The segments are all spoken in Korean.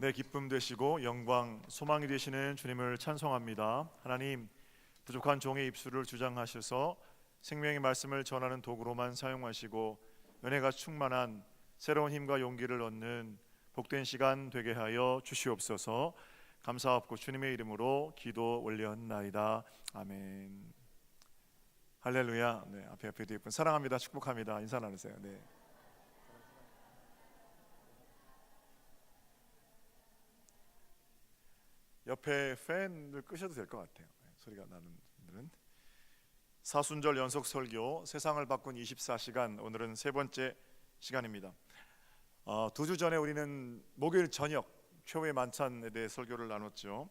내 기쁨 되시고 영광 소망이 되시는 주님을 찬송합니다. 하나님, 부족한 종의 입술을 주장하셔서 생명의 말씀을 전하는 도구로만 사용하시고 은혜가 충만한 새로운 힘과 용기를 얻는 복된 시간 되게 하여 주시옵소서. 감사하옵고 주님의 이름으로 기도 올려나이다. 아멘. 할렐루야. 네, 앞에 뒤에 분 사랑합니다. 축복합니다. 인사 나누세요. 네. 옆에 팬을 끄셔도 될 것 같아요. 소리가 나는 분들은. 사순절 연속 설교 세상을 바꾼 24시간, 오늘은 세 번째 시간입니다. 2주 전에 우리는 목요일 저녁 최후의 만찬에 대해 설교를 나눴죠.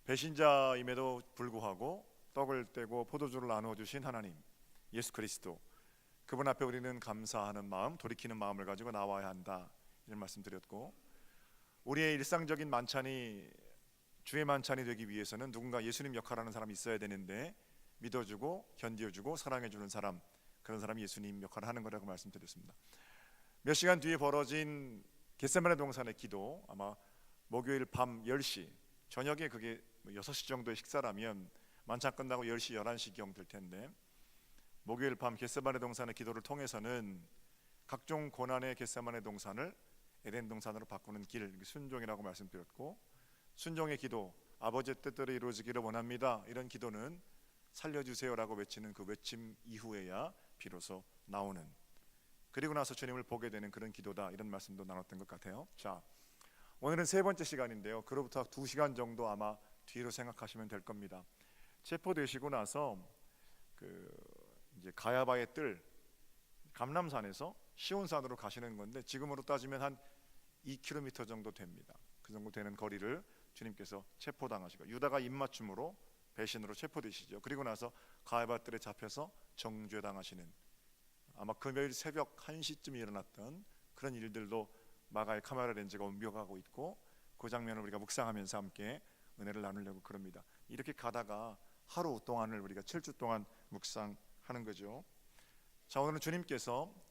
배신자임에도 불구하고 떡을 떼고 포도주를 나누어 주신 하나님 예수 그리스도, 그분 앞에 우리는 감사하는 마음, 돌이키는 마음을 가지고 나와야 한다, 이런 말씀드렸고, 우리의 일상적인 만찬이 주의 만찬이 되기 위해서는 누군가 예수님 역할하는 사람이 있어야 되는데, 믿어주고 견뎌주고 사랑해주는 사람, 그런 사람이 예수님 역할을 하는 거라고 말씀드렸습니다. 몇 시간 뒤에 벌어진 겟세마네 동산의 기도, 아마 목요일 밤 10시, 저녁에 그게 6시 정도의 식사라면 만찬 끝나고 10시, 11시경 될 텐데, 목요일 밤 겟세마네 동산의 기도를 통해서는 각종 고난의 겟세마네 동산을 에덴 동산으로 바꾸는 길, 순종이라고 말씀드렸고, 순종의 기도, 아버지의 뜻대로 이루어지기를 원합니다, 이런 기도는 살려주세요라고 외치는 그 외침 이후에야 비로소 나오는, 그리고 나서 주님을 보게 되는 그런 기도다, 이런 말씀도 나눴던 것 같아요. 자, 오늘은 세 번째 시간인데요, 그로부터 2시간 정도 아마 뒤로 생각하시면 될 겁니다. 체포되시고 나서 이제 가야바의 뜰, 감람산에서 시온산으로 가시는 건데, 지금으로 따지면 한 2km 정도 됩니다. 그 정도 되는 거리를 주님께서 체포당하시고, 유다가 입맞춤으로 배신으로 체포되시죠. 그리고 나서 가야바 뜰에 잡혀서 정죄당하시는, 아마 금요일 새벽 1시쯤 일어났던 그런 일들도 마가의 카메라 렌즈가 옮겨가고 있고, 그 장면을 우리가 묵상하면서 함께 은혜를 나누려고 그럽니다. 이렇게 가다가 하루 동안을 우리가 7주 동안 묵상하는 거죠. 자, 오늘은 주님께서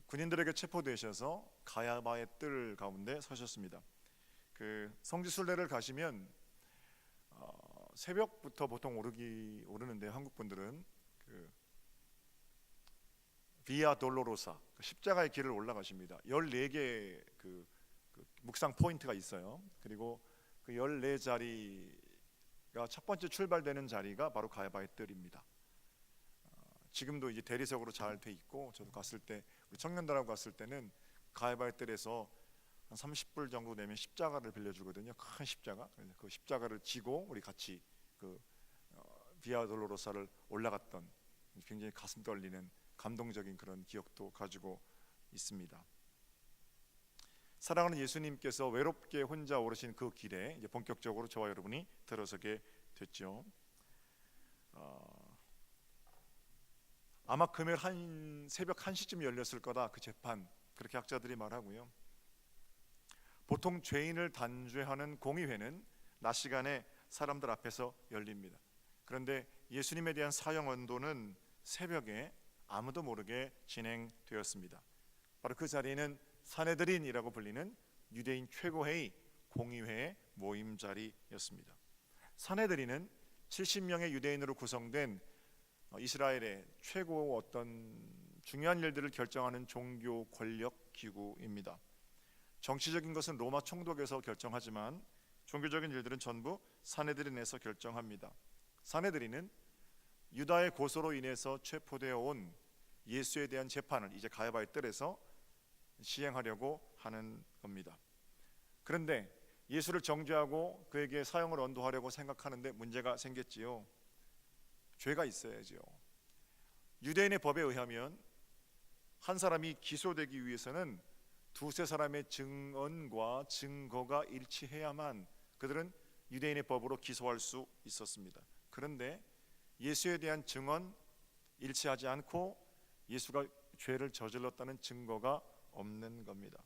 군인들에게 체포되셔서 가야바의 뜰 가운데 서셨습니다. 성지 순례를 가시면 새벽부터 보통 오르는데, 한국 분들은 비아 돌로로사, 십자가의 길을 올라가십니다. 14개 묵상 포인트가 있어요. 그리고 그 14자리가 첫 번째 출발되는 자리가 바로 가야바의 뜰입니다. 지금도 이제 대리석으로 잘 돼 있고, 저도 갔을 때, 우리 청년들하고 갔을 때는 가야바의 뜰에서 한 30불 정도 내면 십자가를 빌려주거든요. 큰 십자가. 그 십자가를 지고 우리 같이 비아 돌로로사를 올라갔던, 굉장히 가슴 떨리는 감동적인 그런 기억도 가지고 있습니다. 사랑하는 예수님께서 외롭게 혼자 오르신 그 길에 이제 본격적으로 저와 여러분이 들어서게 됐죠. 아마 금요일 새벽 1시쯤 열렸을 거다, 그 재판, 그렇게 학자들이 말하고요. 보통 죄인을 단죄하는 공의회는 낮 시간에 사람들 앞에서 열립니다. 그런데 예수님에 대한 사형 언도는 새벽에 아무도 모르게 진행되었습니다. 바로 그 자리는 산헤드린이라고 불리는 유대인 최고회의 공의회의 모임 자리였습니다. 산헤드린은 70명의 유대인으로 구성된 이스라엘의 최고 어떤 중요한 일들을 결정하는 종교 권력 기구입니다. 정치적인 것은 로마 총독에서 결정하지만 종교적인 일들은 전부 산헤드린에서 결정합니다. 산헤드린은 유다의 고소로 인해서 체포되어 온 예수에 대한 재판을 이제 가야바의 뜰에서 시행하려고 하는 겁니다. 그런데 예수를 정죄하고 그에게 사형을 언도하려고 생각하는데 문제가 생겼지요. 죄가 있어야죠. 유대인의 법에 의하면 한 사람이 기소되기 위해서는 두세 사람의 증언과 증거가 일치해야만 그들은 유대인의 법으로 기소할 수 있었습니다. 그런데 예수에 대한 증언 일치하지 않고 예수가 죄를 저질렀다는 증거가 없는 겁니다.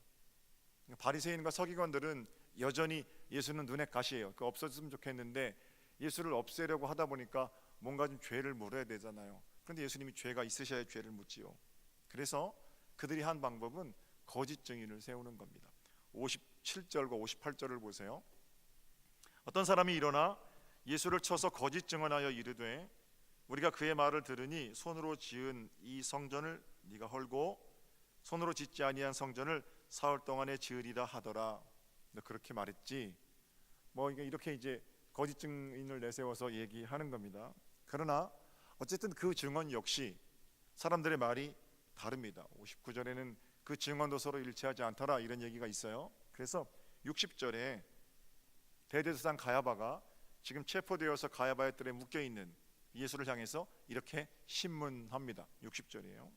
바리새인과 서기관들은 여전히 예수는 눈에 가시예요. 없어졌으면 좋겠는데 예수를 없애려고 하다 보니까 뭔가 좀 죄를 물어야 되잖아요. 그런데 예수님이 죄가 있으셔야 죄를 묻지요. 그래서 그들이 한 방법은 거짓 증인을 세우는 겁니다. 57절과 58절을 보세요. 어떤 사람이 일어나 예수를 쳐서 거짓 증언하여 이르되 우리가 그의 말을 들으니 손으로 지은 이 성전을 네가 헐고 손으로 짓지 아니한 성전을 사흘 동안에 지으리라 하더라. 너 그렇게 말했지? 뭐 이렇게 이제 거짓 증인을 내세워서 얘기하는 겁니다. 그러나 어쨌든 그 증언 역시 사람들의 말이 다릅니다. 59절에는 그 증언도 서로 일치하지 않더라 이런 얘기가 있어요. 그래서 60절에 대제사장 가야바가 지금 체포되어서 가야바의 뜰에 묶여있는 예수를 향해서 이렇게 신문합니다. 60절이에요.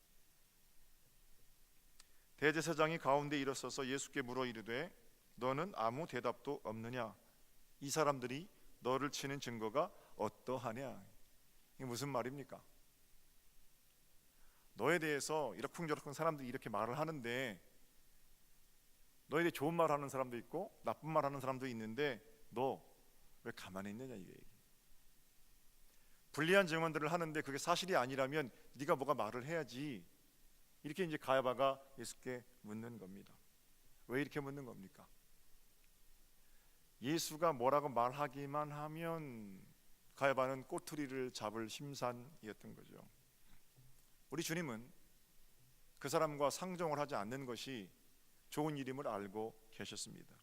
대제사장이 가운데 일어서서 예수께 물어 이르되 너는 아무 대답도 없느냐? 이 사람들이 너를 치는 증거가 어떠하냐? 이게 무슨 말입니까? 너에 대해서 이러쿵저러쿵 사람들이 이렇게 말을 하는데 너에 대해 좋은 말 하는 사람도 있고 나쁜 말 하는 사람도 있는데 너 왜 가만히 있느냐 이게. 불리한 증언들을 하는데 그게 사실이 아니라면 네가 뭐가 말을 해야지. 이렇게 이제 가야바가 예수께 묻는 겁니다. 왜 이렇게 묻는 겁니까? 예수가 뭐라고 말하기만 하면 가야바는 꼬투리를 잡을 심산이었던 거죠. 우리 주님은 그 사람과 상종을 하지 않는 것이 좋은 일임을 알고 계셨습니다.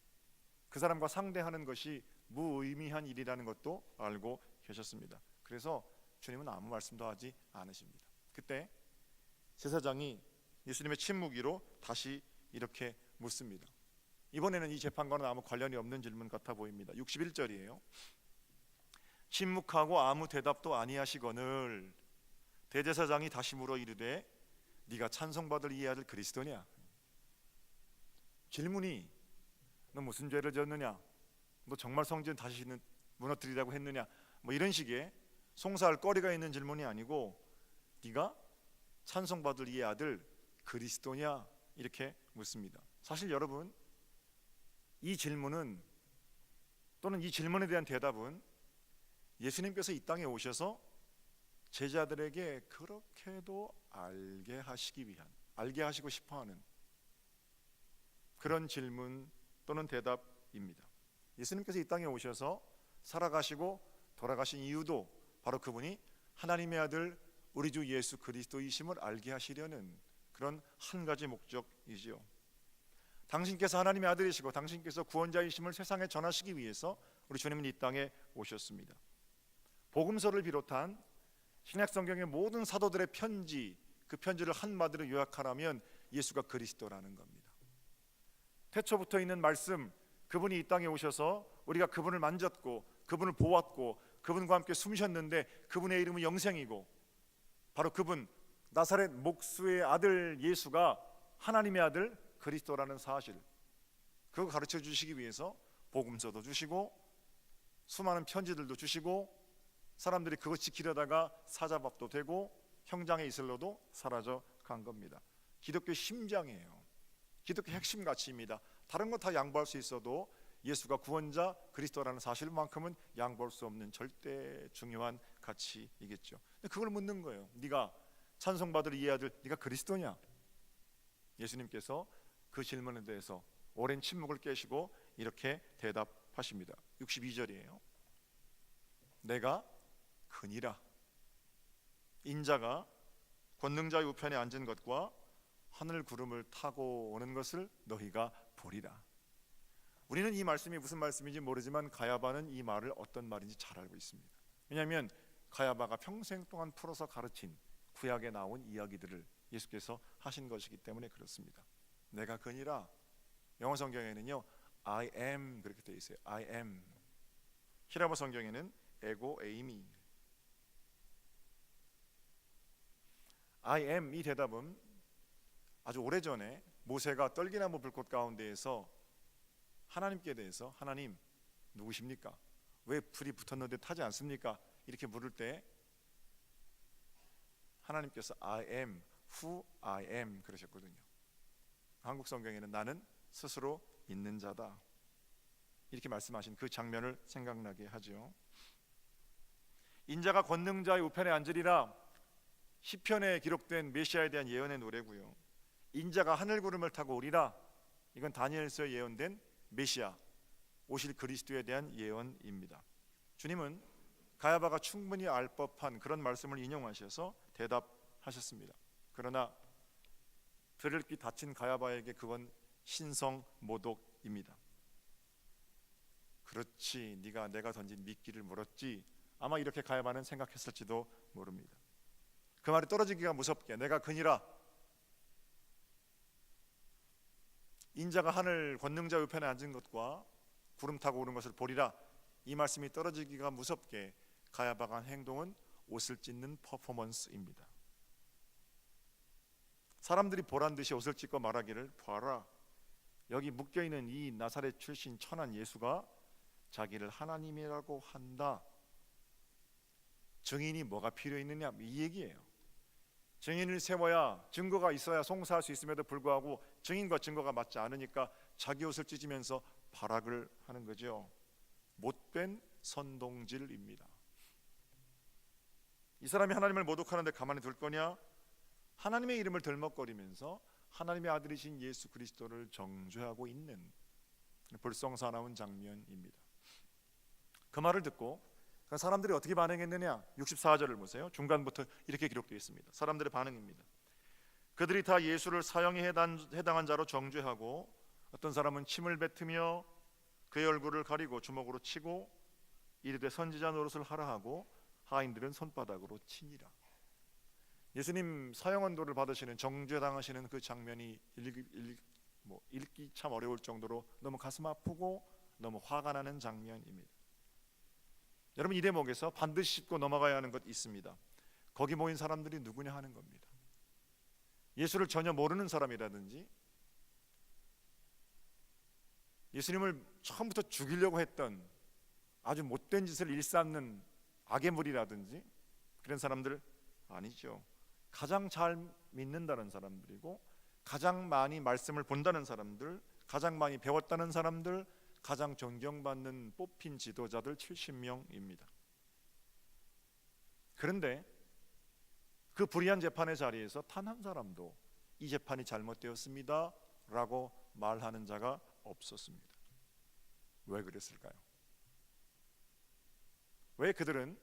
그 사람과 상대하는 것이 무의미한 일이라는 것도 알고 계셨습니다. 그래서 주님은 아무 말씀도 하지 않으십니다. 그때 제사장이 예수님의 침묵이로 다시 이렇게 묻습니다. 이번에는 이 재판과는 아무 관련이 없는 질문 같아 보입니다. 61절이에요. 침묵하고 아무 대답도 아니하시거늘 대제사장이 다시 물어 이르되 네가 찬송받을 이 아들 그리스도냐? 질문이 너 무슨 죄를 졌느냐? 너 정말 성전 다시 무너뜨리라고 했느냐? 뭐 이런 식의 송사할 거리가 있는 질문이 아니고 네가 찬송받을 이 아들 그리스도냐? 이렇게 묻습니다. 사실 여러분 이 질문은 또는 이 질문에 대한 대답은 예수님께서 이 땅에 오셔서 제자들에게 그렇게도 알게 하시기 위한, 알게 하시고 싶어하는 그런 질문 또는 대답입니다. 예수님께서 이 땅에 오셔서 살아가시고 돌아가신 이유도 바로 그분이 하나님의 아들 우리 주 예수 그리스도이심을 알게 하시려는 그런 한 가지 목적이지요. 당신께서 하나님의 아들이시고 당신께서 구원자이심을 세상에 전하시기 위해서 우리 주님은 이 땅에 오셨습니다. 복음서를 비롯한 신약 성경의 모든 사도들의 편지, 그 편지를 한마디로 요약하라면 예수가 그리스도라는 겁니다. 태초부터 있는 말씀, 그분이 이 땅에 오셔서 우리가 그분을 만졌고 그분을 보았고 그분과 함께 숨쉬었는데 그분의 이름은 영생이고 바로 그분 나사렛 목수의 아들 예수가 하나님의 아들 그리스도라는 사실, 그거 가르쳐 주시기 위해서 복음서도 주시고 수많은 편지들도 주시고 사람들이 그거 지키려다가 사자밥도 되고 형장의 이슬로도 사라져 간 겁니다. 기독교 심장이에요. 기독교 핵심 가치입니다. 다른 거 다 양보할 수 있어도 예수가 구원자 그리스도라는 사실만큼은 양보할 수 없는 절대 중요한 가치이겠죠. 근데 그걸 묻는 거예요. 네가 찬송받을 이 아들 네가 그리스도냐? 예수님께서 그 질문에 대해서 오랜 침묵을 깨시고 이렇게 대답하십니다. 62절이에요. 내가 그니라. 인자가 권능자의 우편에 앉은 것과 하늘 구름을 타고 오는 것을 너희가 보리라. 우리는 이 말씀이 무슨 말씀인지 모르지만 가야바는 이 말을 어떤 말인지 잘 알고 있습니다. 왜냐하면 가야바가 평생 동안 풀어서 가르친 구약에 나온 이야기들을 예수께서 하신 것이기 때문에 그렇습니다. 내가 그니라. 영어 성경에는요 I am 그렇게 되어 있어요. I am. 히라보 성경에는 에고 에이미. I am 이 대답은 아주 오래전에 모세가 떨기나무 불꽃 가운데에서 하나님께 대해서 하나님 누구십니까? 왜 불이 붙었는데 타지 않습니까? 이렇게 물을 때 하나님께서 I am who I am 그러셨거든요. 한국 성경에는 나는 스스로 있는 자다 이렇게 말씀하신 그 장면을 생각나게 하죠. 인자가 권능자의 우편에 앉으리라 시편에 기록된 메시아에 대한 예언의 노래고요. 인자가 하늘 구름을 타고 오리라. 이건 다니엘서에 예언된 메시아 오실 그리스도에 대한 예언입니다. 주님은 가야바가 충분히 알 법한 그런 말씀을 인용하셔서 대답하셨습니다. 그러나 들을 귀 닫힌 가야바에게 그건 신성모독입니다. 그렇지, 네가 내가 던진 미끼를 물었지. 아마 이렇게 가야바는 생각했을지도 모릅니다. 그 말이 떨어지기가 무섭게 내가 그니라, 인자가 하늘 권능자 우편에 앉은 것과 구름 타고 오는 것을 보리라, 이 말씀이 떨어지기가 무섭게 가야바가 한 행동은 옷을 찢는 퍼포먼스입니다. 사람들이 보란 듯이 옷을 찢고 말하기를, 봐라, 여기 묶여있는 이 나사렛 출신 천한 예수가 자기를 하나님이라고 한다. 증인이 뭐가 필요 있느냐, 이 얘기예요. 증인을 세워야, 증거가 있어야 송사할 수 있음에도 불구하고 증인과 증거가 맞지 않으니까 자기 옷을 찢으면서 발악을 하는 거죠. 못된 선동질입니다. 이 사람이 하나님을 모독하는데 가만히 둘 거냐? 하나님의 이름을 들먹거리면서 하나님의 아들이신 예수 그리스도를 정죄하고 있는 불성사나운 장면입니다. 그 말을 듣고 사람들이 어떻게 반응했느냐? 64절을 보세요. 중간부터 이렇게 기록되어 있습니다. 사람들의 반응입니다. 그들이 다 예수를 사형에 해당한 자로 정죄하고, 어떤 사람은 침을 뱉으며 그의 얼굴을 가리고 주먹으로 치고 이르되 선지자 노릇을 하라 하고, 하인들은 손바닥으로 치니라. 예수님 사형 언도를 받으시는, 정죄당하시는 그 장면이 읽기 참 어려울 정도로 너무 가슴 아프고 너무 화가 나는 장면입니다. 여러분, 이 대목에서 반드시 짚고 넘어가야 하는 것 있습니다. 거기 모인 사람들이 누구냐 하는 겁니다. 예수를 전혀 모르는 사람이라든지, 예수님을 처음부터 죽이려고 했던 아주 못된 짓을 일삼는 악의 무리라든지 그런 사람들 아니죠. 가장 잘 믿는다는 사람들이고, 가장 많이 말씀을 본다는 사람들, 가장 많이 배웠다는 사람들, 가장 존경받는 뽑힌 지도자들 70명입니다. 그런데 그 불의한 재판의 자리에서 단 한 사람도 이 재판이 잘못되었습니다 라고 말하는 자가 없었습니다. 왜 그랬을까요? 왜 그들은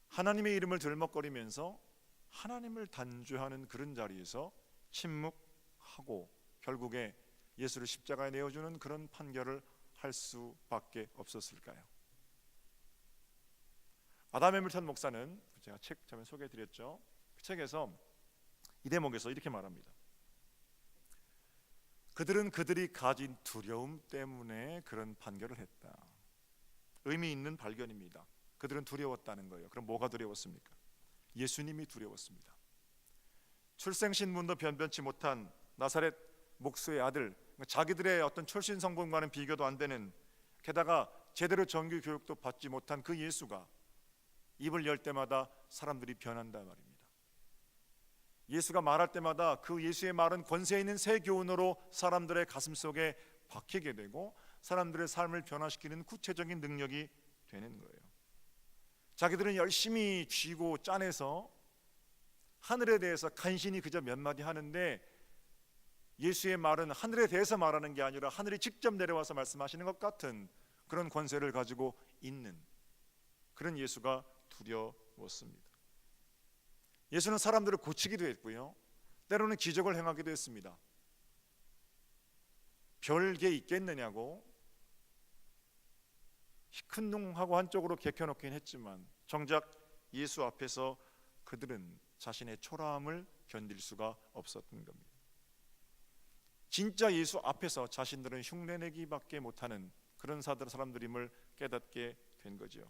하나님의 이름을 들먹거리면서 하나님을 단죄하는 그런 자리에서 침묵하고 결국에 예수를 십자가에 내어주는 그런 판결을 할 수밖에 없었을까요? 아담 해밀턴 목사는, 제가 책 처음에 소개해드렸죠. 그 책에서 이 대목에서 이렇게 말합니다. 그들은 그들이 가진 두려움 때문에 그런 판결을 했다. 의미 있는 발견입니다. 그들은 두려웠다는 거예요. 그럼 뭐가 두려웠습니까? 예수님이 두려웠습니다. 출생신문도 변변치 못한 나사렛 목수의 아들, 자기들의 어떤 출신 성분과는 비교도 안 되는, 게다가 제대로 정규 교육도 받지 못한 그 예수가 입을 열 때마다 사람들이 변한단 말입니다. 예수가 말할 때마다 그 예수의 말은 권세 있는 새 교훈으로 사람들의 가슴 속에 박히게 되고 사람들의 삶을 변화시키는 구체적인 능력이 되는 거예요. 자기들은 열심히 쥐고 짜내서 하늘에 대해서 간신히 그저 몇 마디 하는데, 예수의 말은 하늘에 대해서 말하는 게 아니라 하늘이 직접 내려와서 말씀하시는 것 같은 그런 권세를 가지고 있는 그런 예수가 두려웠습니다. 예수는 사람들을 고치기도 했고요, 때로는 기적을 행하기도 했습니다. 별게 있겠느냐고 시큰둥하고 한쪽으로 개켜놓긴 했지만 정작 예수 앞에서 그들은 자신의 초라함을 견딜 수가 없었던 겁니다. 진짜 예수 앞에서 자신들은 흉내내기밖에 못하는 그런 사람들임을 깨닫게 된 거죠.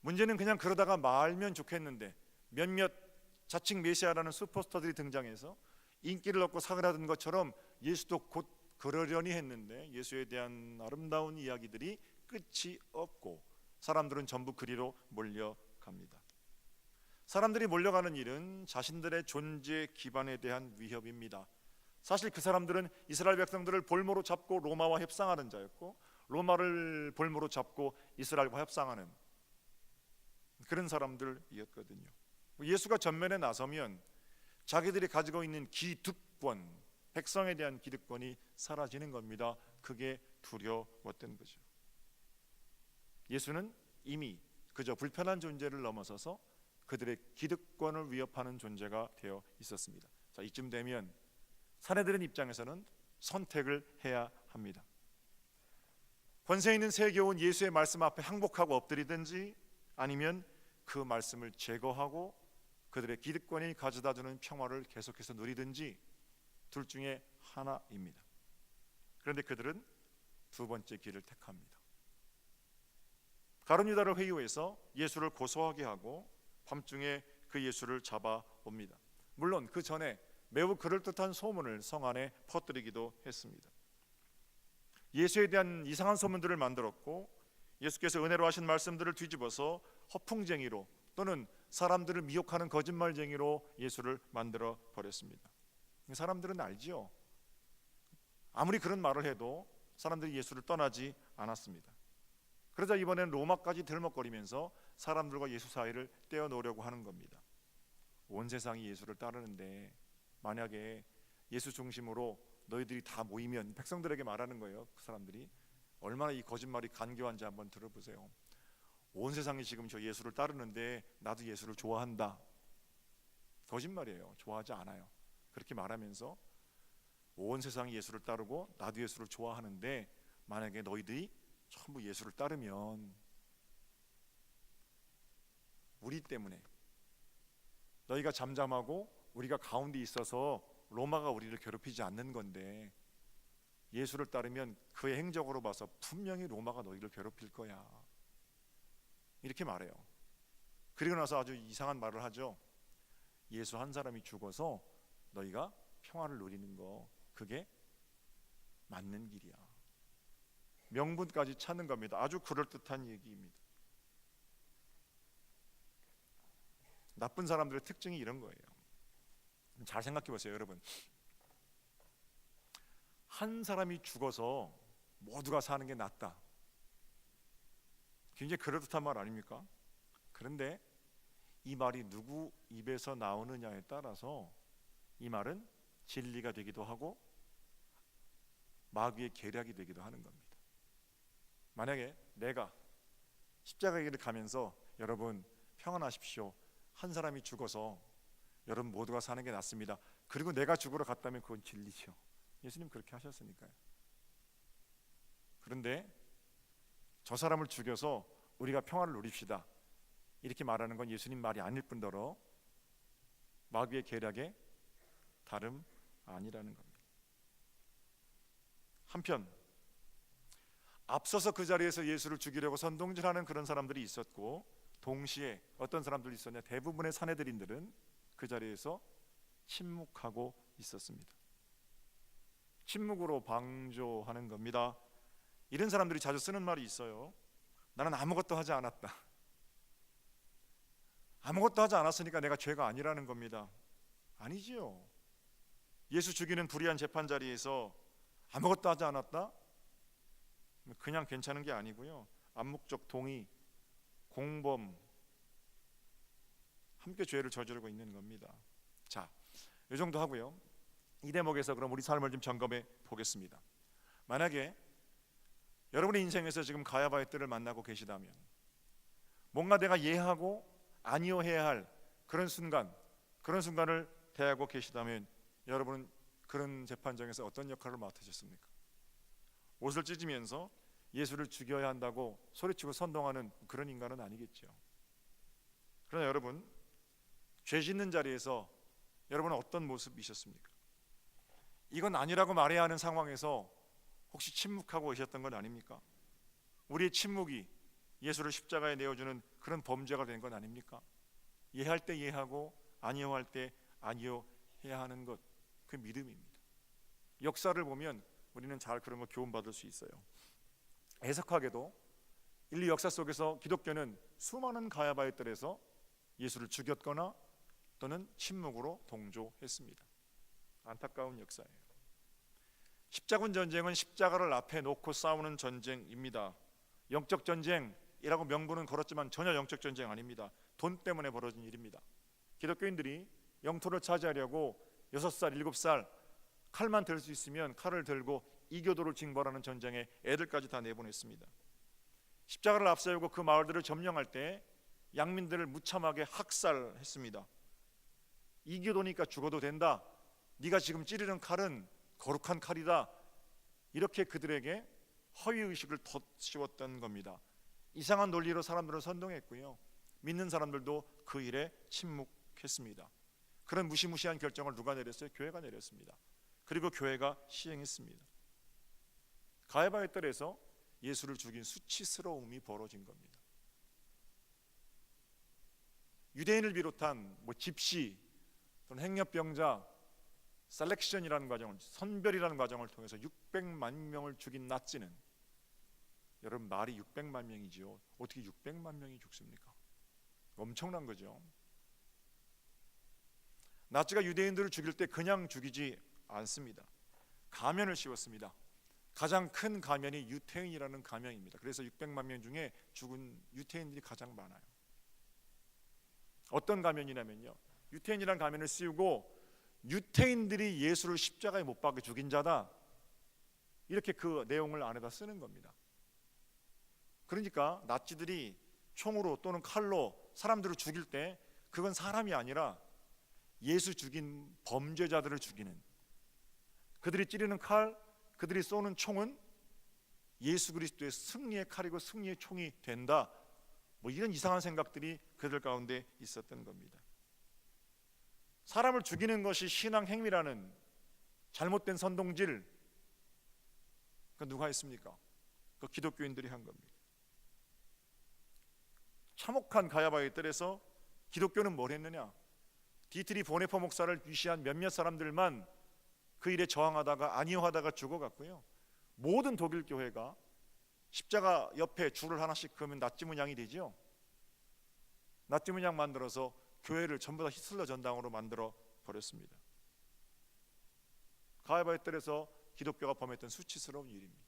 문제는 그냥 그러다가 말면 좋겠는데 몇몇 자칭 메시아라는 슈퍼스타들이 등장해서 인기를 얻고 상을 하던 것처럼 예수도 곧 그러려니 했는데 예수에 대한 아름다운 이야기들이 끝이 없고 사람들은 전부 그리로 몰려갑니다. 사람들이 몰려가는 일은 자신들의 존재 기반에 대한 위협입니다. 사실 그 사람들은 이스라엘 백성들을 볼모로 잡고 로마와 협상하는 자였고, 로마를 볼모로 잡고 이스라엘과 협상하는 그런 사람들이었거든요. 예수가 전면에 나서면 자기들이 가지고 있는 기득권, 백성에 대한 기득권이 사라지는 겁니다. 그게 두려웠던 거죠. 예수는 이미 그저 불편한 존재를 넘어서서 그들의 기득권을 위협하는 존재가 되어 있었습니다. 자, 이쯤 되면 사내들은 입장에서는 선택을 해야 합니다. 권세 있는 세계온 예수의 말씀 앞에 항복하고 엎드리든지, 아니면 그 말씀을 제거하고 그들의 기득권이 가져다주는 평화를 계속해서 누리든지, 둘 중에 하나입니다. 그런데 그들은 두 번째 길을 택합니다. 가룟 유다를 회유해서 예수를 고소하게 하고 밤중에 그 예수를 잡아옵니다. 물론 그 전에 매우 그럴듯한 소문을 성 안에 퍼뜨리기도 했습니다. 예수에 대한 이상한 소문들을 만들었고, 예수께서 은혜로 하신 말씀들을 뒤집어서 허풍쟁이로 또는 사람들을 미혹하는 거짓말쟁이로 예수를 만들어 버렸습니다. 사람들은 알지요. 아무리 그런 말을 해도 사람들이 예수를 떠나지 않았습니다. 그러자 이번에는 로마까지 들먹거리면서 사람들과 예수 사이를 떼어놓으려고 하는 겁니다. 온 세상이 예수를 따르는데 만약에 예수 중심으로 너희들이 다 모이면, 백성들에게 말하는 거예요. 그 사람들이 얼마나 이 거짓말이 간교한지 한번 들어보세요. 온 세상이 지금 저 예수를 따르는데 나도 예수를 좋아한다. 거짓말이에요. 좋아하지 않아요. 그렇게 말하면서 온 세상이 예수를 따르고 나도 예수를 좋아하는데 만약에 너희들이 전부 예수를 따르면 우리 때문에, 너희가 잠잠하고 우리가 가운데 있어서 로마가 우리를 괴롭히지 않는 건데, 예수를 따르면 그의 행적으로 봐서 분명히 로마가 너희를 괴롭힐 거야. 이렇게 말해요. 그리고 나서 아주 이상한 말을 하죠. 예수 한 사람이 죽어서 너희가 평화를 누리는 거, 그게 맞는 길이야. 명분까지 찾는 겁니다. 아주 그럴듯한 얘기입니다. 나쁜 사람들의 특징이 이런 거예요. 잘 생각해 보세요, 여러분. 한 사람이 죽어서 모두가 사는 게 낫다. 굉장히 그럴듯한 말 아닙니까? 그런데 이 말이 누구 입에서 나오느냐에 따라서 이 말은 진리가 되기도 하고 마귀의 계략이 되기도 하는 겁니다. 만약에 내가 십자가 길을 가면서 여러분 평안하십시오, 한 사람이 죽어서 여러분 모두가 사는 게 낫습니다, 그리고 내가 죽으러 갔다면 그건 진리죠. 예수님 그렇게 하셨으니까요. 그런데 저 사람을 죽여서 우리가 평화를 누립시다, 이렇게 말하는 건 예수님 말이 아닐 뿐더러 마귀의 계략에 다름 아니라는 겁니다. 한편 앞서서 그 자리에서 예수를 죽이려고 선동질하는 그런 사람들이 있었고, 동시에 어떤 사람들이 있었냐? 대부분의 사내들인들은 그 자리에서 침묵하고 있었습니다. 침묵으로 방조하는 겁니다. 이런 사람들이 자주 쓰는 말이 있어요. 나는 아무것도 하지 않았다. 아무것도 하지 않았으니까 내가 죄가 아니라는 겁니다. 아니지요. 예수 죽이는 불의한 재판 자리에서 아무것도 하지 않았다? 그냥 괜찮은 게 아니고요. 암묵적 동의, 공범, 함께 죄를 저지르고 있는 겁니다. 자, 이 정도 하고요. 이 대목에서 그럼 우리 삶을 좀 점검해 보겠습니다. 만약에 여러분의 인생에서 지금 가야바의 뜰을 만나고 계시다면, 뭔가 내가 예하고 아니어해야 할 그런 순간을 대하고 계시다면, 여러분은 그런 재판장에서 어떤 역할을 맡으셨습니까? 옷을 찢으면서 예수를 죽여야 한다고 소리치고 선동하는 그런 인간은 아니겠죠. 그러나 여러분, 죄 짓는 자리에서 여러분은 어떤 모습이셨습니까? 이건 아니라고 말해야 하는 상황에서 혹시 침묵하고 계셨던 건 아닙니까? 우리의 침묵이 예수를 십자가에 내어주는 그런 범죄가 된 건 아닙니까? 예할 때 예하고 아니어할 때 아니어해야 하는 것, 그 믿음입니다. 역사를 보면 우리는 잘 그런 거 교훈받을 수 있어요. 애석하게도 인류 역사 속에서 기독교는 수많은 가야바의 뜰에서 예수를 죽였거나 또는 침묵으로 동조했습니다. 안타까운 역사예요. 십자군 전쟁은 십자가를 앞에 놓고 싸우는 전쟁입니다. 영적 전쟁이라고 명분은 걸었지만 전혀 영적 전쟁 아닙니다. 돈 때문에 벌어진 일입니다. 기독교인들이 영토를 차지하려고 6살, 7살 칼만 들 수 있으면 칼을 들고 이교도를 징벌하는 전쟁에 애들까지 다 내보냈습니다. 십자가를 앞세우고 그 마을들을 점령할 때 양민들을 무참하게 학살했습니다. 이교도니까 죽어도 된다. 네가 지금 찌르는 칼은 거룩한 칼이다. 이렇게 그들에게 허위의식을 덧씌웠던 겁니다. 이상한 논리로 사람들을 선동했고요. 믿는 사람들도 그 일에 침묵했습니다. 그런 무시무시한 결정을 누가 내렸어요? 교회가 내렸습니다. 그리고 교회가 시행했습니다. 가야바의 뜰에서 예수를 죽인 수치스러움이 벌어진 겁니다. 유대인을 비롯한 집시 또는 행렬병자, 셀렉션이라는 과정을, 선별이라는 과정을 통해서 600만 명을 죽인 나치는, 여러분 말이 600만 명이지요. 어떻게 600만 명이 죽습니까? 엄청난 거죠. 나치가 유대인들을 죽일 때 그냥 죽이지 않습니다. 가면을 씌웠습니다. 가장 큰 가면이 유태인이라는 가면입니다. 그래서 600만 명 중에 죽은 유태인들이 가장 많아요. 어떤 가면이냐면요, 유태인이라는 가면을 씌우고 유태인들이 예수를 십자가에 못 박아 죽인 자다, 이렇게 그 내용을 안에다 쓰는 겁니다. 그러니까 나치들이 총으로 또는 칼로 사람들을 죽일 때 그건 사람이 아니라 예수 죽인 범죄자들을 죽이는, 그들이 찌르는 칼, 그들이 쏘는 총은 예수 그리스도의 승리의 칼이고 승리의 총이 된다, 이런 이상한 생각들이 그들 가운데 있었던 겁니다. 사람을 죽이는 것이 신앙 행위라는 잘못된 선동질, 그 누가 했습니까? 그 기독교인들이 한 겁니다. 참혹한 가야바의 뜰에서 기독교는 뭘 했느냐? 디트리 보네퍼 목사를 위시한 몇몇 사람들만 그 일에 저항하다가 안위하다가 죽어갔고요. 모든 독일 교회가 십자가 옆에 줄을 하나씩 그으면 나치 문양이 되죠. 나치 문양 만들어서 교회를 전부 다 히틀러 전당으로 만들어 버렸습니다. 가야바의 뜰에서 기독교가 범했던 수치스러운 일입니다.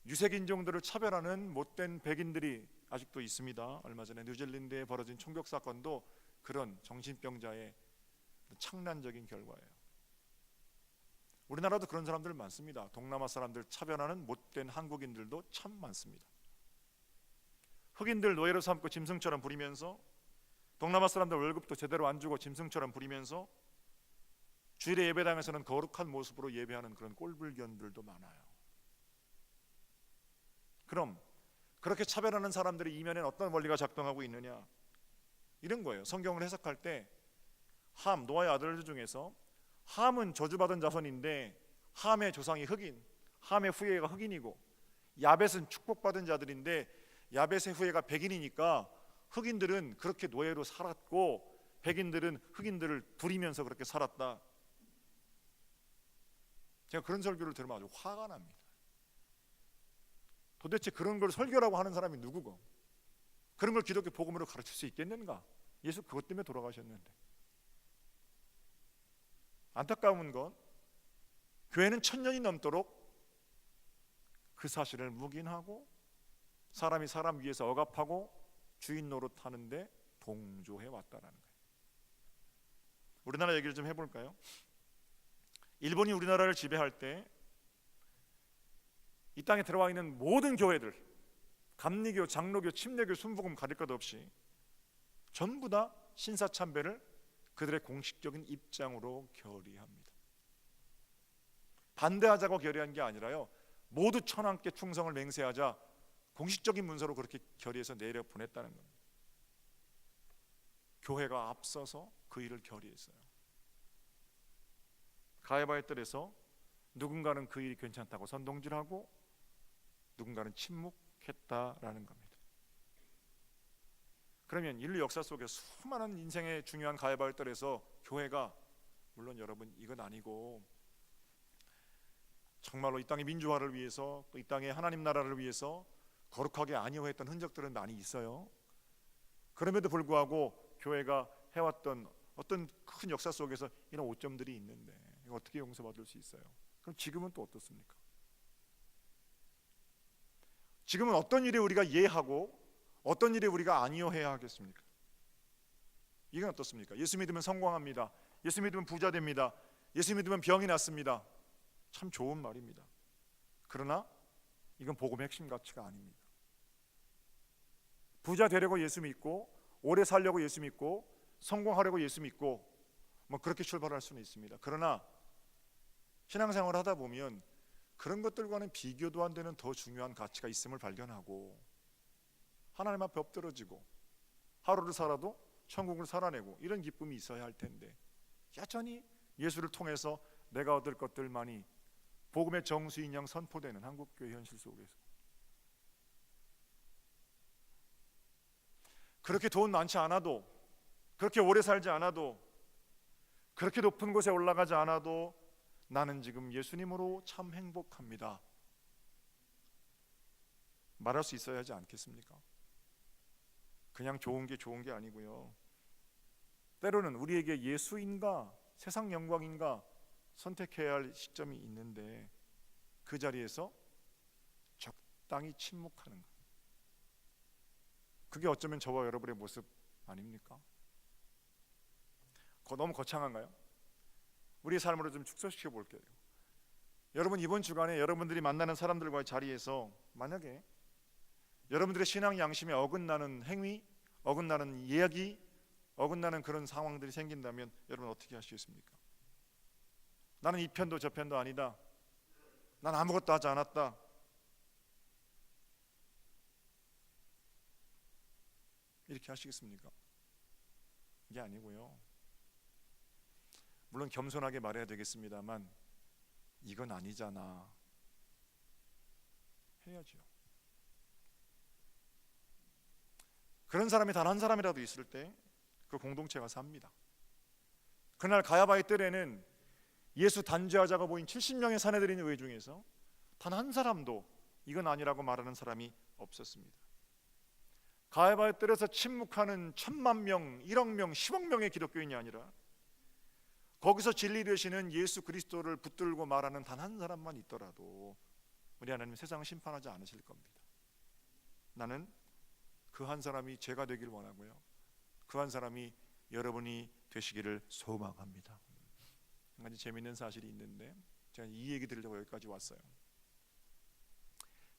유색 인종들을 차별하는 못된 백인들이 아직도 있습니다. 얼마 전에 뉴질랜드에 벌어진 총격 사건도 그런 정신병자의 창란적인 결과예요. 우리나라도 그런 사람들 많습니다. 동남아 사람들 차별하는 못된 한국인들도 참 많습니다. 흑인들 노예로 삼고 짐승처럼 부리면서, 동남아 사람들 월급도 제대로 안 주고 짐승처럼 부리면서 주일에 예배당에서는 거룩한 모습으로 예배하는 그런 꼴불견들도 많아요. 그럼 그렇게 차별하는 사람들의 이면엔 어떤 원리가 작동하고 있느냐? 이런 거예요. 성경을 해석할 때 함, 노아의 아들들 중에서 함은 저주받은 자손인데 함의 조상이 흑인, 함의 후예가 흑인이고, 야벳은 축복받은 자들인데 야벳의 후예가 백인이니까 흑인들은 그렇게 노예로 살았고 백인들은 흑인들을 부리면서 그렇게 살았다. 제가 그런 설교를 들으면 아주 화가 납니다. 도대체 그런 걸 설교라고 하는 사람이 누구고, 그런 걸 기독교 복음으로 가르칠 수 있겠는가? 예수 그것 때문에 돌아가셨는데. 안타까운 건 교회는 1000년이 넘도록 그 사실을 묵인하고 사람이 사람 위에서 억압하고 주인 노릇하는데 동조해 왔다라는 거예요. 우리나라 얘기를 좀 해볼까요? 일본이 우리나라를 지배할 때 이 땅에 들어와 있는 모든 교회들, 감리교, 장로교, 침례교, 순복음 가릴 것 없이 전부 다 신사참배를 그들의 공식적인 입장으로 결의합니다. 반대하자고 결의한 게 아니라요, 모두 천황께 충성을 맹세하자 공식적인 문서로 그렇게 결의해서 내려 보냈다는 겁니다. 교회가 앞서서 그 일을 결의했어요. 가야바의 뜰에서 누군가는 그 일이 괜찮다고 선동질하고 누군가는 침묵했다라는 겁니다. 그러면 인류 역사 속에 수많은 인생의 중요한 가야바의 뜰에서 교회가, 물론 여러분 이건 아니고 정말로 이 땅의 민주화를 위해서, 또 이 땅의 하나님 나라를 위해서 거룩하게 안위화했던 흔적들은 많이 있어요. 그럼에도 불구하고 교회가 해왔던 어떤 큰 역사 속에서 이런 오점들이 있는데 이거 어떻게 용서받을 수 있어요? 그럼 지금은 또 어떻습니까? 지금은 어떤 일에 우리가 예하고 어떤 일에 우리가 안위화해야 하겠습니까? 이건 어떻습니까? 예수 믿으면 성공합니다. 예수 믿으면 부자 됩니다. 예수 믿으면 병이 낫습니다. 참 좋은 말입니다. 그러나 이건 복음의 핵심 가치가 아닙니다. 부자 되려고 예수 믿고, 오래 살려고 예수 믿고, 성공하려고 예수 믿고, 뭐 그렇게 출발할 수는 있습니다. 그러나 신앙생활을 하다 보면 그런 것들과는 비교도 안 되는 더 중요한 가치가 있음을 발견하고, 하나님 앞에 엎드러지고 하루를 살아도 천국을 살아내고 이런 기쁨이 있어야 할 텐데, 여전히 예수를 통해서 내가 얻을 것들만이 복음의 정수인 양 선포되는 한국교회 현실 속에서 그렇게 돈 많지 않아도, 그렇게 오래 살지 않아도, 그렇게 높은 곳에 올라가지 않아도 나는 지금 예수님으로 참 행복합니다 말할 수 있어야 하지 않겠습니까? 그냥 좋은 게 아니고요, 때로는 우리에게 예수인가 세상 영광인가 선택해야 할 시점이 있는데, 그 자리에서 적당히 침묵하는 것, 그게 어쩌면 저와 여러분의 모습 아닙니까? 너무 거창한가요? 우리의 삶으로 좀 축소시켜 볼게요. 여러분, 이번 주간에 여러분들이 만나는 사람들과의 자리에서 만약에 여러분들의 신앙 양심에 어긋나는 행위, 어긋나는 이야기, 어긋나는 그런 상황들이 생긴다면 여러분 어떻게 하시겠습니까? 나는 이 편도 저 편도 아니다, 난 아무것도 하지 않았다, 이렇게 하시겠습니까? 이게 아니고요, 물론 겸손하게 말해야 되겠습니다만 이건 아니잖아 해야죠. 그런 사람이 단 한 사람이라도 있을 때 그 공동체가 삽니다. 그날 가야바의 뜰에는 예수 단죄하자가 모인 70명의 사내들인 의회 중에서 단 한 사람도 이건 아니라고 말하는 사람이 없었습니다. 가야바의 뜰에서 침묵하는 1000만 명, 1억 명, 10억 명의 기독교인이 아니라 거기서 진리 되시는 예수 그리스도를 붙들고 말하는 단 한 사람만 있더라도 우리 하나님 세상을 심판하지 않으실 겁니다. 나는 그 한 사람이 제가 되길 원하고요, 그 한 사람이 여러분이 되시기를 소망합니다. 한 가지 재미있는 사실이 있는데 제가 이 얘기 들으려고 여기까지 왔어요.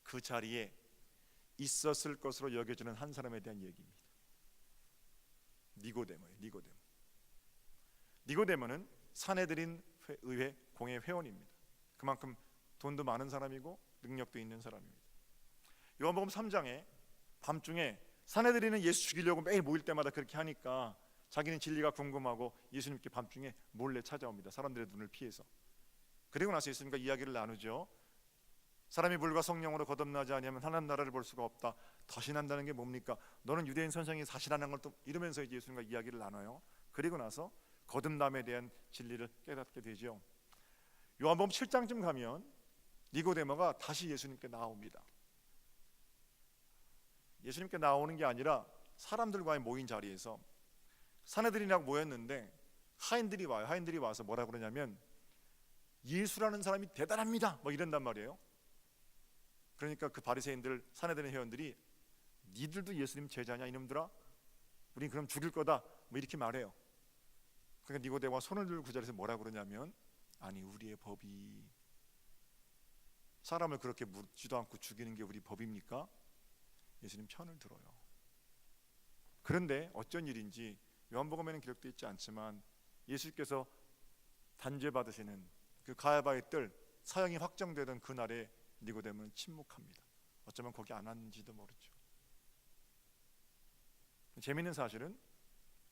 그 자리에 있었을 것으로 여겨지는 한 사람에 대한 얘기입니다. 니고데모예요. 니고데모는 사내들인 의회 공회 회원입니다. 그만큼 돈도 많은 사람이고 능력도 있는 사람입니다. 요한복음 3장에 밤중에 사내들이는 예수 죽이려고 매일 모일 때마다 그렇게 하니까 자기는 진리가 궁금하고 예수님께 밤중에 몰래 찾아옵니다. 사람들의 눈을 피해서. 그리고 나서 예수님과 이야기를 나누죠. 사람이 물과 성령으로 거듭나지 아니하면 하나님 나라를 볼 수가 없다. 다신한다는 게 뭡니까? 너는 유대인 선생이 다신하는 걸 또 이러면서 이제 예수님과 이야기를 나눠요. 그리고 나서 거듭남에 대한 진리를 깨닫게 되죠. 요한복음 7장쯤 가면 니고데모가 다시 예수님께 나옵니다. 예수님께 나오는 게 아니라 사람들과의 모인 자리에서 사내들이랑 모였는데 하인들이 와요. 하인들이 와서 뭐라 그러냐면 예수라는 사람이 대단합니다 뭐 이런단 말이에요. 그러니까 그 바리새인들, 사내들의 회원들이 니들도 예수님 제자냐 이놈들아, 우린 그럼 죽일 거다 뭐 이렇게 말해요. 그러니까 니고데모가 손을 들고 그 자리에서 뭐라 그러냐면, 아니 우리의 법이 사람을 그렇게 묻지도 않고 죽이는 게 우리 법입니까? 예수님 편을 들어요. 그런데 어쩐 일인지 요한복음에는 기록되어 있지 않지만 예수께서 단죄 받으시는 그 가야바의 뜰 사형이 확정되던 그날에 니고데모는 침묵합니다. 어쩌면 거기 안 왔는지도 모르죠. 재미있는 사실은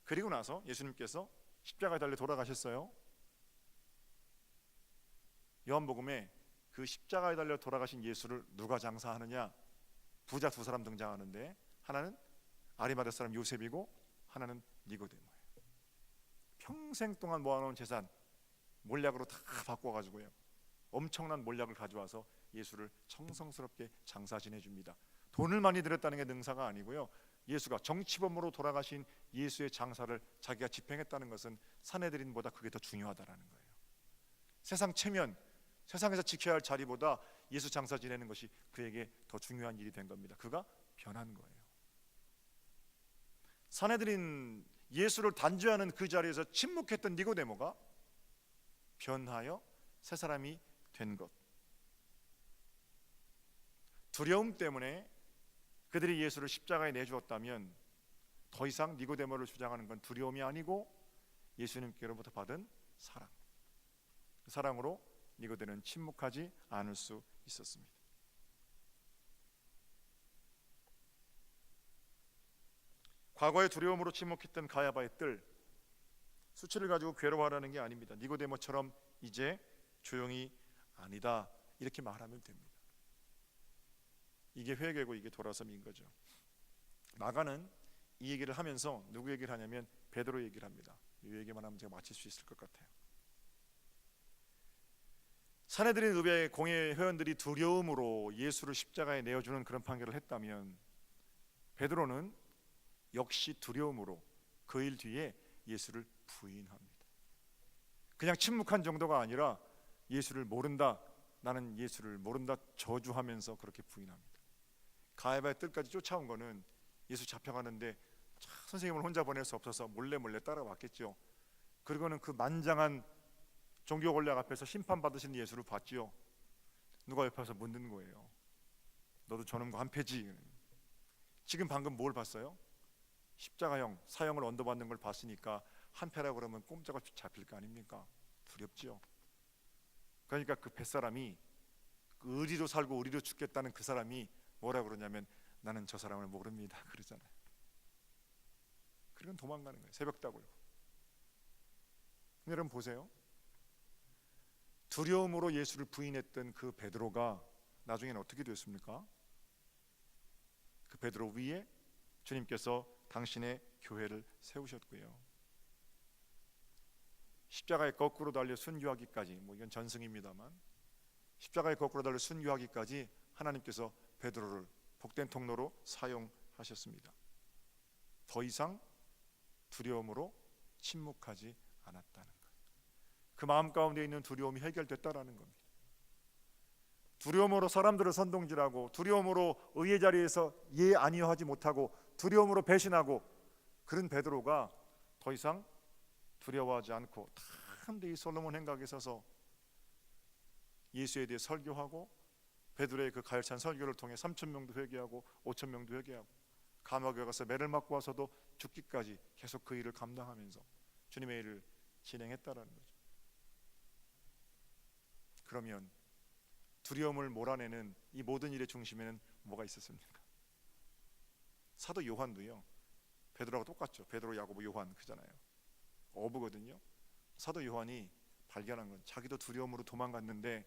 그리고 나서 예수님께서 십자가에 달려 돌아가셨어요. 요한복음에 그 십자가에 달려 돌아가신 예수를 누가 장사하느냐? 부자 두 사람 등장하는데 하나는 아리마대 사람 요셉이고 하나는 니고데모예요. 평생 동안 모아놓은 재산 몰약으로 다 바꿔가지고요, 엄청난 몰약을 가져와서 예수를 정성스럽게 장사 지내줍니다. 돈을 많이 들였다는 게 능사가 아니고요, 예수가 정치범으로 돌아가신 예수의 장사를 자기가 집행했다는 것은 사내들인보다 그게 더 중요하다라는 거예요. 세상 체면, 세상에서 지켜야 할 자리보다 예수 장사 지내는 것이 그에게 더 중요한 일이 된 겁니다. 그가 변한 거예요. 사내들인 예수를 단죄하는 그 자리에서 침묵했던 니고데모가 변하여 새 사람이 된 것. 두려움 때문에 그들이 예수를 십자가에 내주었다면 더 이상 니고데모를 주장하는 건 두려움이 아니고 예수님께로부터 받은 사랑. 그 사랑으로 니고데모는 침묵하지 않을 수 있었습니다. 과거의 두려움으로 침묵했던 가야바의 뜰, 수치를 가지고 괴로워하라는 게 아닙니다. 니고데모처럼 이제 조용히 아니다 이렇게 말하면 됩니다. 이게 회개고 이게 돌아섬인 거죠. 마가는 이 얘기를 하면서 누구 얘기를 하냐면 베드로 얘기를 합니다. 이 얘기만 하면 제가 마칠 수 있을 것 같아요. 사내들인 의회 공회 회원들이 두려움으로 예수를 십자가에 내어주는 그런 판결을 했다면 베드로는 역시 두려움으로 그 일 뒤에 예수를 부인합니다. 그냥 침묵한 정도가 아니라 예수를 모른다, 나는 예수를 모른다 저주하면서 그렇게 부인합니다. 가야바의 뜰까지 쫓아온 거는 예수 잡혀가는데 선생님을 혼자 보낼 수 없어서 몰래 따라왔겠죠. 그리고는 그 만장한 종교 권력 앞에서 심판받으신 예수를 봤지요. 누가 옆에서 묻는 거예요. 너도 저놈과 한패지. 지금 방금 뭘 봤어요? 십자가형 사형을 언도받는 걸 봤으니까 한패라고 그러면 꼼짝없이 잡힐 거 아닙니까? 두렵지요. 그러니까 그 뱃사람이 그 의리로 살고 의리로 죽겠다는 그 사람이 뭐라 그러냐면 나는 저 사람을 모릅니다 그러잖아요. 그리고 도망가는 거예요. 새벽 다 굴고. 여러분 보세요. 두려움으로 예수를 부인했던 그 베드로가 나중에는 어떻게 됐습니까? 그 베드로 위에 주님께서 당신의 교회를 세우셨고요. 십자가에 거꾸로 달려 순교하기까지, 이건 전승입니다만 십자가에 거꾸로 달려 순교하기까지 하나님께서 베드로를 복된 통로로 사용하셨습니다. 더 이상 두려움으로 침묵하지 않았다는 것. 그 마음 가운데 있는 두려움이 해결됐다라는 겁니다. 두려움으로 사람들을 선동질하고 두려움으로 의의 자리에서 예 아니요 하지 못하고 두려움으로 배신하고 그런 베드로가 더 이상 두려워하지 않고 탐대히 솔로몬 행각에 서서 예수에 대해 설교하고 베드로의 그 가열찬 설교를 통해 3,000명도 회개하고 5,000명도 회개하고 감옥에 가서 매를 맞고 와서도 죽기까지 계속 그 일을 감당하면서 주님의 일을 진행했다라는 거죠. 그러면 두려움을 몰아내는 이 모든 일의 중심에는 뭐가 있었습니까? 사도 요한도요. 베드로하고 똑같죠. 베드로, 야고보, 요한 그잖아요. 어부거든요. 사도 요한이 발견한 건 자기도 두려움으로 도망갔는데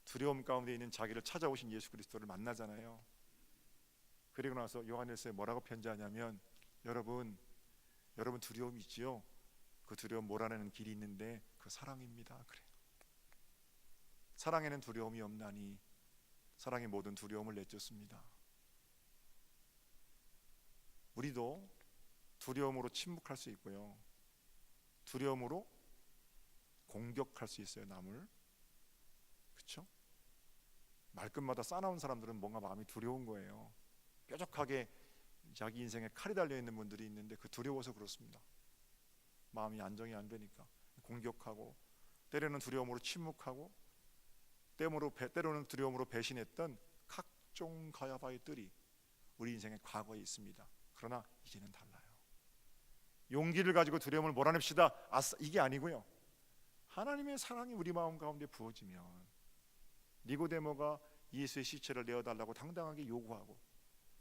두려움 가운데 있는 자기를 찾아오신 예수 그리스도를 만나잖아요. 그리고 나서 요한일서에 뭐라고 편지하냐면 여러분 두려움이 있지요. 그 두려움 몰아내는 길이 있는데 그 사랑입니다. 그래요. 사랑에는 두려움이 없나니 사랑이 모든 두려움을 내쫓습니다. 우리도 두려움으로 침묵할 수 있고요. 두려움으로 공격할 수 있어요. 남을. 그렇죠? 말끝마다 싸나운 사람들은 뭔가 마음이 두려운 거예요. 뾰족하게 자기 인생에 칼이 달려있는 분들이 있는데 그 두려워서 그렇습니다. 마음이 안정이 안 되니까 공격하고 때로는 두려움으로 침묵하고 때로는 두려움으로 배신했던 각종 가야바의 뜰이 우리 인생의 과거에 있습니다. 그러나 이제는 달라요. 용기를 가지고 두려움을 몰아냅시다. 이게 아니고요. 하나님의 사랑이 우리 마음 가운데 부어지면 니고데모가 예수의 시체를 내어달라고 당당하게 요구하고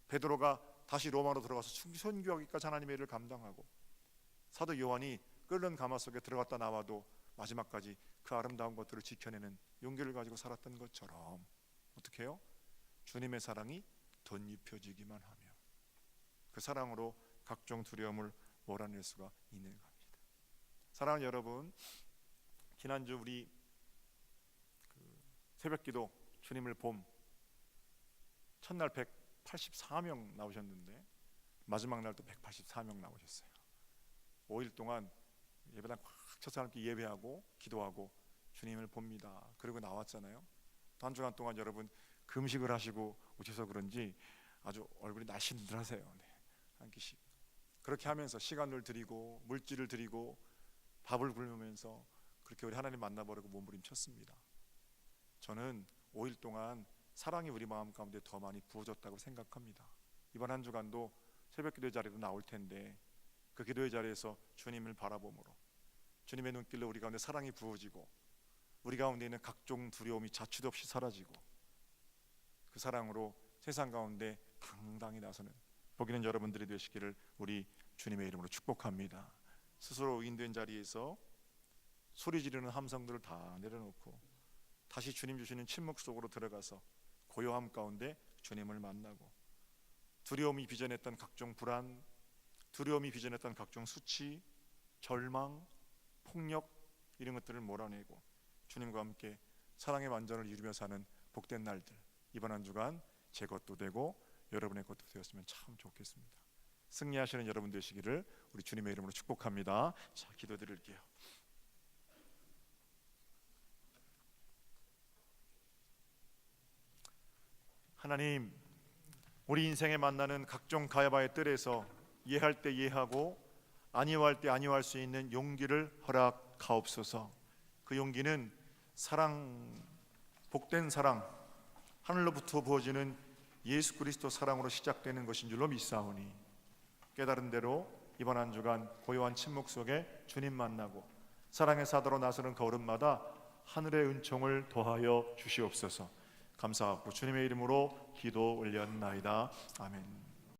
베드로가 다시 로마로 들어가서 선교하기까지 하나님의 일을 감당하고 사도 요한이 끓는 가마 속에 들어갔다 나와도 마지막까지 그 아름다운 것들을 지켜내는 용기를 가지고 살았던 것처럼 어떻게 해요? 주님의 사랑이 덧입혀지기만 하면 그 사랑으로 각종 두려움을 몰아낼 수가 있는 겁니다. 사랑하는 여러분, 지난주 우리 새벽기도 주님을 봄 첫날 184명 나오셨는데 마지막 날도 184명 나오셨어요. 5일 동안 예배당 꽉 차서 함께 예배하고 기도하고 주님을 봅니다. 그리고 나왔잖아요. 한 주간 동안 여러분 금식을 하시고 오셔서 그런지 아주 얼굴이 날씬들하세요. 네, 한 끼씩. 그렇게 하면서 시간을 드리고 물질을 드리고 밥을 굶으면서 그렇게 우리 하나님 만나보려고 몸부림쳤습니다. 저는 5일 동안 사랑이 우리 마음 가운데 더 많이 부어졌다고 생각합니다. 이번 한 주간도 새벽 기도의 자리로 나올 텐데 그 기도의 자리에서 주님을 바라보므로 주님의 눈길로 우리 가운데 사랑이 부어지고 우리 가운데 있는 각종 두려움이 자취도 없이 사라지고 그 사랑으로 세상 가운데 당당히 나서는 복 있는 여러분들이 되시기를 우리 주님의 이름으로 축복합니다. 스스로 인된 자리에서 소리 지르는 함성들을 다 내려놓고 다시 주님 주시는 침묵 속으로 들어가서 고요함 가운데 주님을 만나고 두려움이 빚어냈던 각종 불안, 두려움이 빚어냈던 각종 수치, 절망, 폭력 이런 것들을 몰아내고 주님과 함께 사랑의 완전을 이루며 사는 복된 날들, 이번 한 주간 제 것도 되고 여러분의 것도 되었으면 참 좋겠습니다. 승리하시는 여러분 되시기를 우리 주님의 이름으로 축복합니다. 자, 기도드릴게요. 하나님, 우리 인생에 만나는 각종 가야바의 뜰에서 이해할 때 이해하고 아니할 때 아니할 수 있는 용기를 허락하옵소서. 그 용기는 사랑, 복된 사랑, 하늘로부터 부어지는 예수 그리스도 사랑으로 시작되는 것인 줄로 믿사오니 깨달은 대로 이번 한 주간 고요한 침묵 속에 주님 만나고 사랑의 사도로 나서는 걸음마다 하늘의 은총을 더하여 주시옵소서. 감사하고 주님의 이름으로 기도 올렸나이다. 아멘.